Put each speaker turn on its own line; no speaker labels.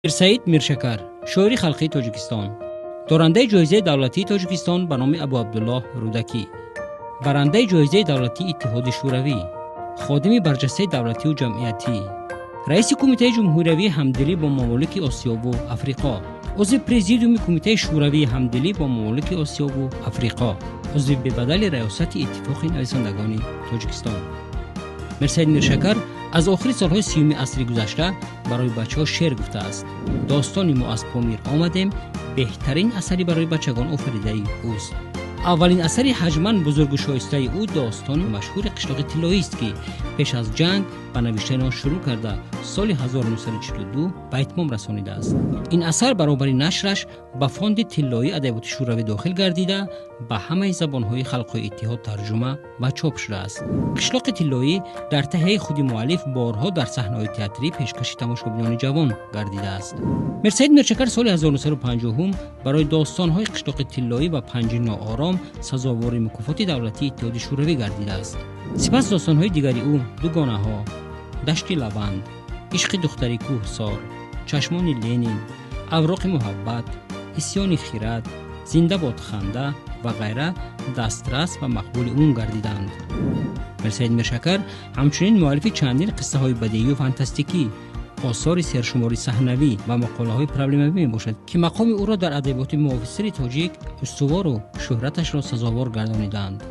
سعید میرشکر، شاعر خلقی تاجیکستان، دارنده جایزه دولتی تاجیکستان به نام ابو عبدالله رودکی، برنده جایزه دولتی اتحاد شوروی، خادم برجسته دولتی و جمعیتی، رئیس کمیته جمهوری همدلی با ممالک آسیا و افریقا، عضو پرزیدیوم کمیته شوروی همدلی با ممالک آسیا و افریقا، عضو به بدل ریاست اتفاق نویسندگان تاجیکستان. سعید میرشکر از آخر سالهای 30 عصر گذشته برای بچه‌ها شعر گفته است. داستان ما از پامیر آمدیم بهترین اثری برای بچگان آفریده اوست. اولین اثر حجماً بزرگ و شایسته او داستان مشهور قشلاق طلایی است که پیش از جنگ به نوشتن آن شروع کرده سال 1942 به اتمام رسانیده است. این اثر برابر نشرش به فاند طلایی ادبیات شوروی داخل گردیده به همه زبان‌های خلق‌های اتحاد ترجمه و چاپ شده است. قشلاق طلایی در تهیه خود مؤلف بارها در صحنه‌های تئاتری پیشکش تماشاگران جوان گردیده است. سعید میرشکر سال 1950 برای داستان‌های قشلاق طلایی و پنج ناآرام سزاوار مکافات دولتی اتحاد شوروی گردیده است. سپس داستان‌های دیگری او دوگانه‌ها، دشت لبند، عشق دختری کوهسار، چشمان لنین، اوراق محبت، عصیان خیرات، زنده باد خنده و غیره دسترس و مقبول عموم گردیدند. سعید میرشکر همچنین مؤلف چندین قصه های بدیعی و فانتاستیکی، آثار سرشماری صحنوی و مقاله های پرابلموی میباشد که مقام او را در ادبیات معاصر تاجیک استوار و شهرتش را سزاوار گردانیدند.